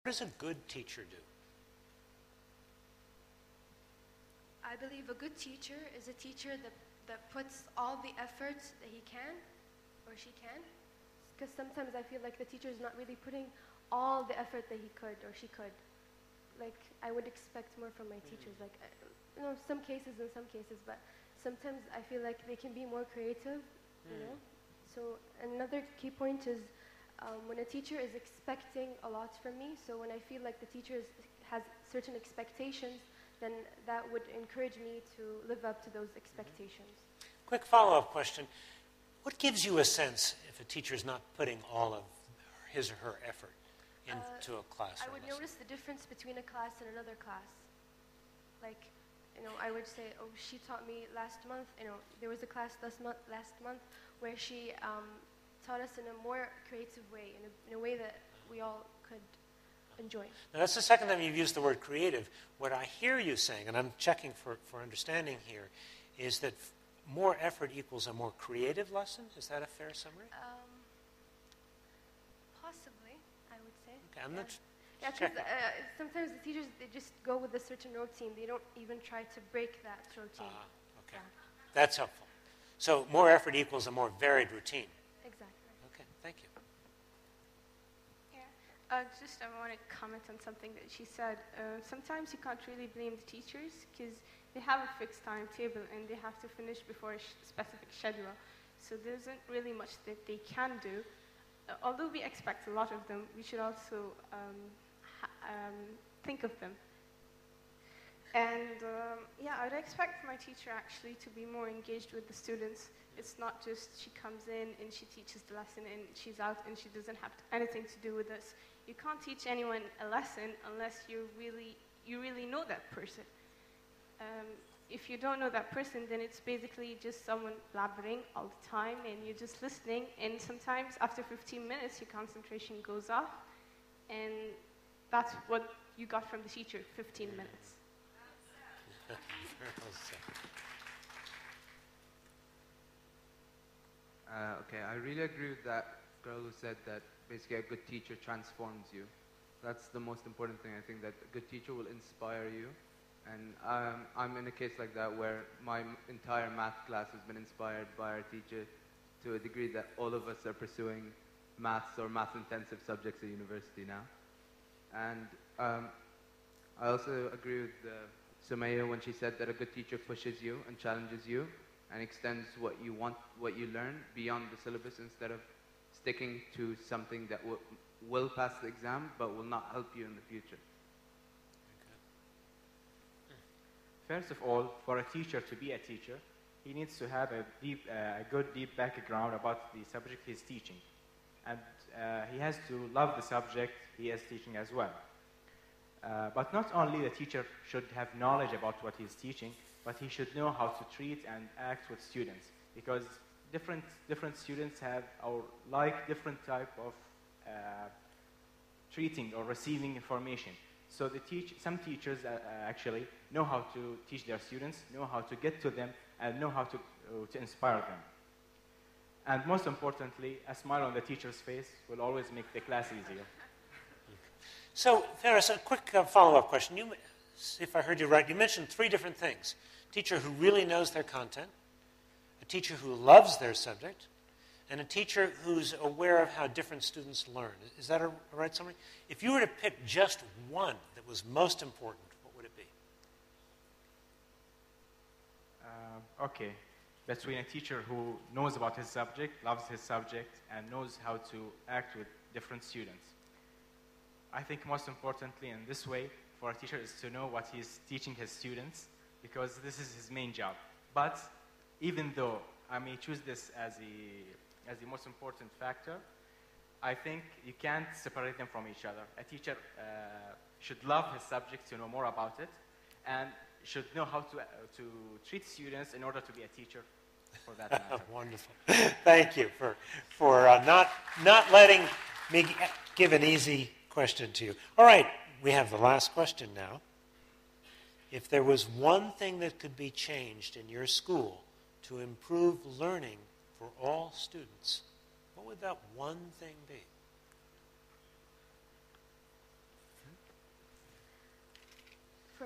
What does a good teacher do? I believe a good teacher is a teacher that puts all the effort that he can or she can. Because sometimes I feel like the teacher is not really putting all the effort that he could or she could. Like, I would expect more from my teachers. Like, some cases, but sometimes I feel like they can be more creative, you know? So another key point is when a teacher is expecting a lot from me, so when I feel like the teacher has certain expectations, then that would encourage me to live up to those expectations. Quick follow-up question. What gives you a sense if a teacher is not putting all of his or her effort into a class? I would notice the difference between a class and another class. Like, I would say, oh, she taught me last month, there was a class last month where she taught us in a more creative way, in a way that we all could enjoy. Now, that's the second time you've used the word creative. What I hear you saying, and I'm checking for understanding here, is that more effort equals a more creative lesson? Is that a fair summary? Possibly, I would say. Okay, I'm not because sometimes the teachers, they just go with a certain routine. They don't even try to break that routine. Okay. Yeah. That's helpful. So more effort equals a more varied routine. Exactly. Okay, thank you. Yeah. I want to comment on something that she said. Sometimes you can't really blame the teachers because they have a fixed timetable and they have to finish before a specific schedule. So there isn't really much that they can do. Although we expect a lot of them, we should also think of them. And I'd expect my teacher actually to be more engaged with the students. It's not just she comes in and she teaches the lesson and she's out and she doesn't have anything to do with us. You can't teach anyone a lesson unless you really know that person. If you don't know that person, then it's basically just someone blabbering all the time and you're just listening, and sometimes after 15 minutes your concentration goes off, and that's what you got from the teacher, 15 minutes. Okay, I really agree with that girl who said that basically a good teacher transforms you. That's the most important thing. I think that a good teacher will inspire you. And I'm in a case like that where my entire math class has been inspired by our teacher to a degree that all of us are pursuing maths or math-intensive subjects at university now. And I also agree with Sumaya when she said that a good teacher pushes you and challenges you and extends what you learn beyond the syllabus instead of sticking to something that will pass the exam but will not help you in the future. First of all, for a teacher to be a teacher, he needs to have a good deep background about the subject he's teaching. And he has to love the subject he is teaching as well. But not only the teacher should have knowledge about what he's teaching, but he should know how to treat and act with students. Because different students have or like different type of treating or receiving information. So some teachers actually know how to teach their students, know how to get to them, and know how to inspire them. And most importantly, a smile on the teacher's face will always make the class easier. So, Ferris, a quick follow-up question. If I heard you right, you mentioned three different things. A teacher who really knows their content, a teacher who loves their subject, and a teacher who's aware of how different students learn. Is that a right summary? If you were to pick just one that was most important, what would it be? Okay. Between a teacher who knows about his subject, loves his subject, and knows how to act with different students. I think most importantly in this way for a teacher is to know what he's teaching his students, because this is his main job. But even though I may choose this as the most important factor, I think you can't separate them from each other. A teacher should love his subject to know more about it, and should know how to treat students in order to be a teacher for that matter. Wonderful. Thank you for not letting me give an easy question to you. All right, we have the last question now. If there was one thing that could be changed in your school to improve learning for all students, what would that one thing be?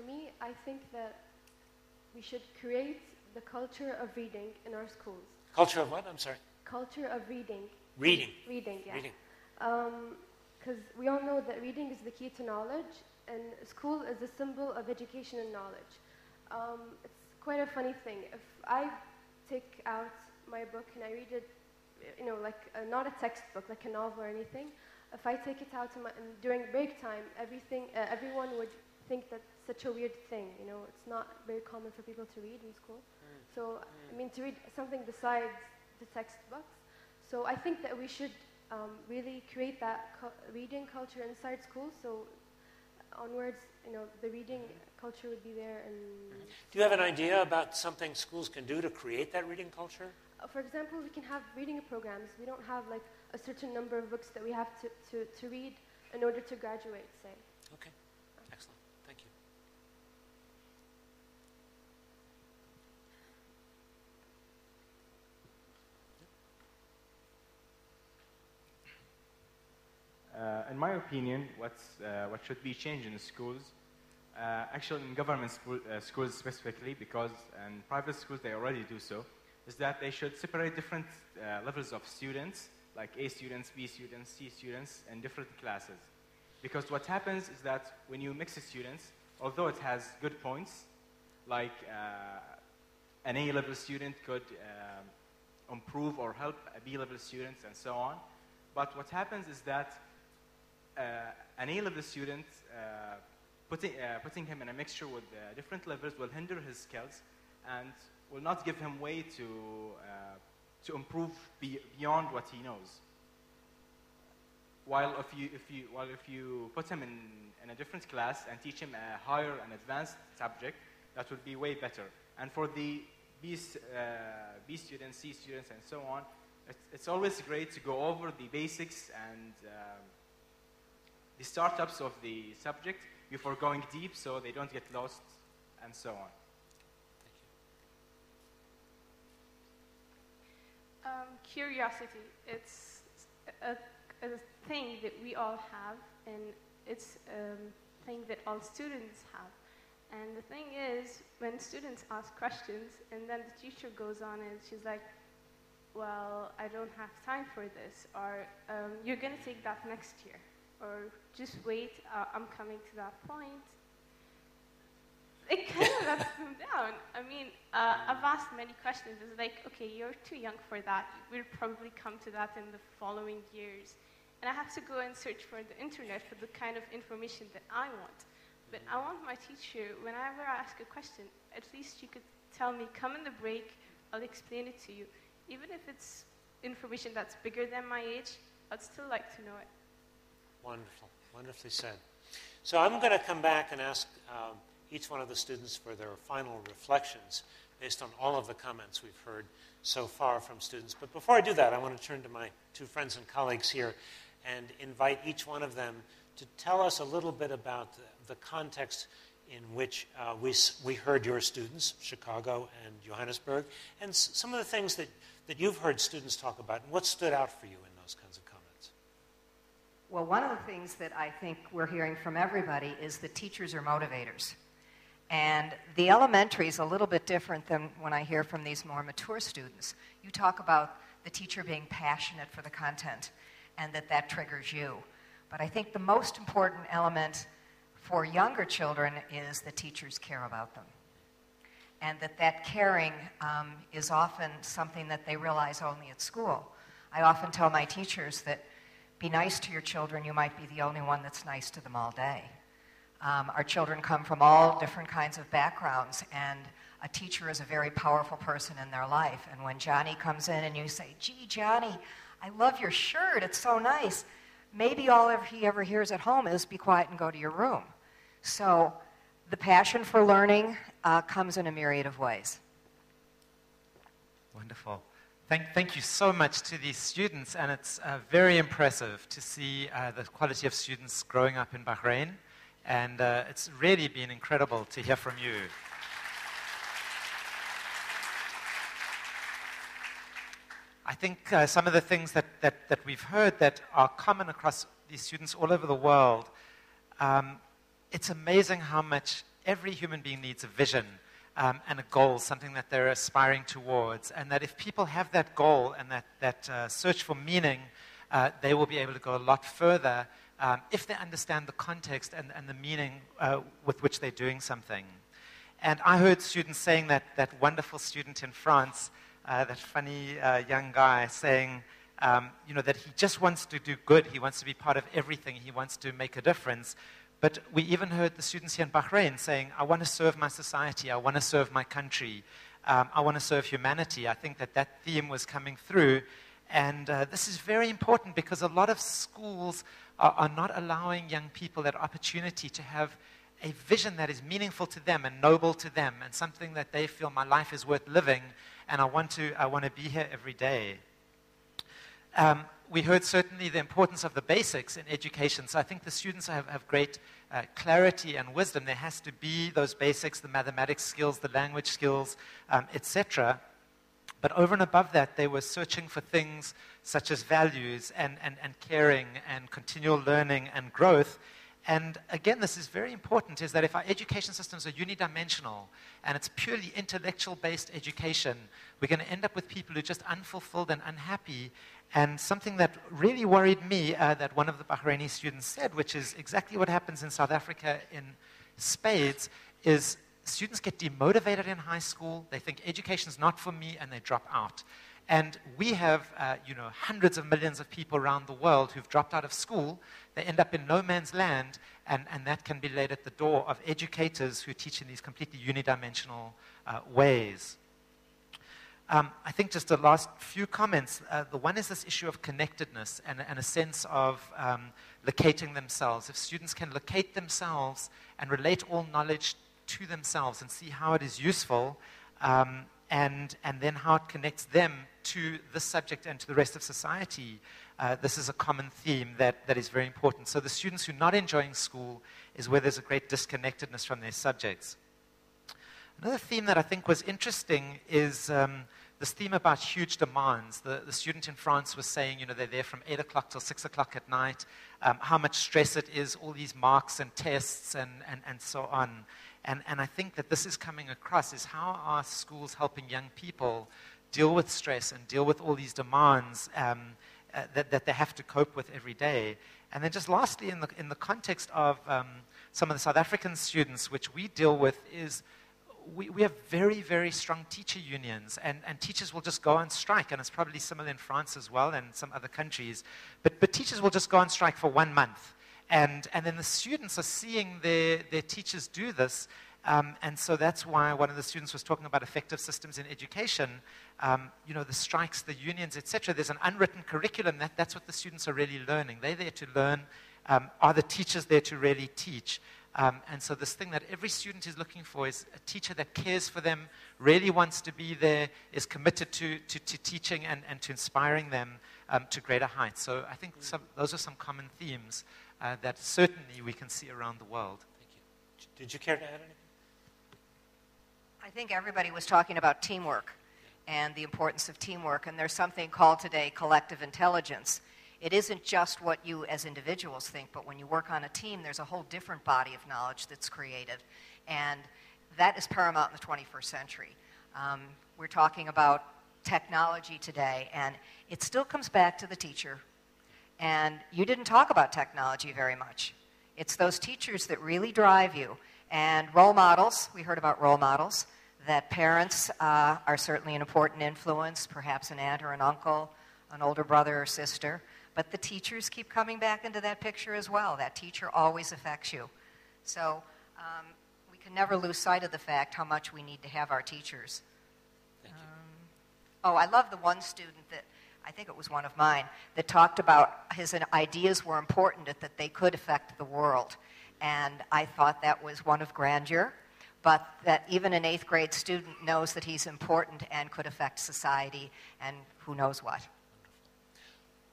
for me, I think that we should create the culture of reading in our schools. Culture of what? I'm sorry. Culture of reading. Reading. Reading, yeah. Reading. Because we all know that reading is the key to knowledge, and school is a symbol of education and knowledge. It's quite a funny thing. If I take out my book and I read it, you know, like not a textbook, like a novel or anything, if I take it out during break time, everyone would think that's such a weird thing. You know, it's not very common for people to read in school. So, I mean, to read something besides the textbooks. So I think that we should really create that reading culture inside school. So onwards, you know, the reading culture would be there. And do you have an idea about something schools can do to create that reading culture? For example, we can have reading programs. We don't have like a certain number of books that we have to read in order to graduate, say. Okay, excellent. Thank you. In my opinion, what should be changed in the schools, actually in government schools specifically, because in private schools they already do so, is that they should separate different levels of students, like A students, B students, C students, in different classes. Because what happens is that when you mix the students, although it has good points, like an A-level student could improve or help a B-level student and so on, but what happens is that an A-level student, putting him in a mixture with different levels will hinder his skills and will not give him way to improve beyond what he knows. While if you put him in a different class and teach him a higher and advanced subject, that would be way better. And for the B students, C students, and so on, it's always great to go over the basics and the startups of the subject before going deep, so they don't get lost, and so on. Curiosity, it's a thing that we all have, and it's a thing that all students have. And the thing is, when students ask questions, and then the teacher goes on and she's like, well, I don't have time for this, or you're going to take that next year, or just wait, I'm coming to that point. It kind of lets them down. I mean, I've asked many questions. It's like, okay, you're too young for that. We'll probably come to that in the following years. And I have to go and search for the internet for the kind of information that I want. But I want my teacher, whenever I ask a question, at least you could tell me, come in the break, I'll explain it to you. Even if it's information that's bigger than my age, I'd still like to know it. Wonderful. Wonderfully said. So I'm going to come back and ask each one of the students for their final reflections based on all of the comments we've heard so far from students. But before I do that, I want to turn to my two friends and colleagues here and invite each one of them to tell us a little bit about the context in which we heard your students, Chicago and Johannesburg, and some of the things that you've heard students talk about, and what stood out for you in those kinds of comments. Well, one of the things that I think we're hearing from everybody is that teachers are motivators. And the elementary is a little bit different than when I hear from these more mature students. You talk about the teacher being passionate for the content and that triggers you. But I think the most important element for younger children is the teachers care about them. And that caring is often something that they realize only at school. I often tell my teachers that be nice to your children, you might be the only one that's nice to them all day. Our children come from all different kinds of backgrounds, and a teacher is a very powerful person in their life. And when Johnny comes in and you say, gee, Johnny, I love your shirt, it's so nice, maybe all he ever hears at home is be quiet and go to your room. So the passion for learning comes in a myriad of ways. Wonderful. Thank you so much to these students, and it's very impressive to see the quality of students growing up in Bahrain. And it's really been incredible to hear from you. I think some of the things that we've heard that are common across these students all over the world, it's amazing how much every human being needs a vision and a goal, something that they're aspiring towards, and that if people have that goal and that search for meaning, they will be able to go a lot further if they understand the context and the meaning with which they're doing something. And I heard students saying that wonderful student in France, that funny young guy saying, that he just wants to do good. He wants to be part of everything. He wants to make a difference. But we even heard the students here in Bahrain saying, I want to serve my society. I want to serve my country. I want to serve humanity. I think that theme was coming through. And this is very important because a lot of schools are not allowing young people that opportunity to have a vision that is meaningful to them and noble to them and something that they feel my life is worth living and I want to be here every day. We heard certainly the importance of the basics in education. So I think the students have great clarity and wisdom. There has to be those basics, the mathematics skills, the language skills, etc. But over and above that, they were searching for things such as values and caring and continual learning and growth. And again, this is very important, is that if our education systems are unidimensional and it's purely intellectual-based education, we're going to end up with people who are just unfulfilled and unhappy. And something that really worried me that one of the Bahraini students said, which is exactly what happens in South Africa in spades, is students get demotivated in high school, they think education's not for me, and they drop out. And we have, hundreds of millions of people around the world who've dropped out of school. They end up in no man's land, and that can be laid at the door of educators who teach in these completely unidimensional ways. I think just the last few comments. The one is this issue of connectedness and a sense of locating themselves. If students can locate themselves and relate all knowledge to themselves and see how it is useful, and then how it connects them to the subject and to the rest of society, this is a common theme that is very important. So the students who are not enjoying school is where there's a great disconnectedness from their subjects. Another theme that I think was interesting is this theme about huge demands. The student in France was saying, they're there from 8 o'clock till 6 o'clock at night, how much stress it is, all these marks and tests and so on. And I think that this is coming across, is how are schools helping young people deal with stress and deal with all these demands that they have to cope with every day. And then just lastly, in the context of some of the South African students, which we deal with, is we have very, very strong teacher unions, and teachers will just go on strike, and it's probably similar in France as well and some other countries, but teachers will just go on strike for 1 month. And then the students are seeing their teachers do this, and so that's why one of the students was talking about effective systems in education. The strikes, the unions, etc. There's an unwritten curriculum. That's what the students are really learning. They're there to learn. Are the teachers there to really teach? And so this thing that every student is looking for is a teacher that cares for them, really wants to be there, is committed to teaching and to inspiring them to greater heights. So I think those are some common themes that certainly we can see around the world. Thank you. Did you care to add anything? I think everybody was talking about teamwork and the importance of teamwork, and there's something called today collective intelligence. It isn't just what you as individuals think, but when you work on a team, there's a whole different body of knowledge that's created, and that is paramount in the 21st century. We're talking about technology today, and it still comes back to the teacher. And you didn't talk about technology very much. It's those teachers that really drive you. And role models, we heard about role models, that parents are certainly an important influence, perhaps an aunt or an uncle, an older brother or sister. But the teachers keep coming back into that picture as well. That teacher always affects you. So we can never lose sight of the fact how much we need to have our teachers. Thank you. I love the one student that, I think it was one of mine, that talked about his ideas were important, that they could affect the world. And I thought that was one of grandeur, but that even an 8th grade student knows that he's important and could affect society and who knows what.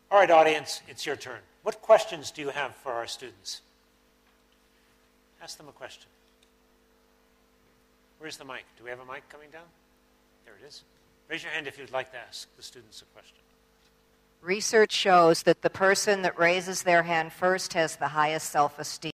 All right, audience, it's your turn. What questions do you have for our students? Ask them a question. Where's the mic? Do we have a mic coming down? There it is. Raise your hand if you'd like to ask the students a question. Research shows that the person that raises their hand first has the highest self-esteem.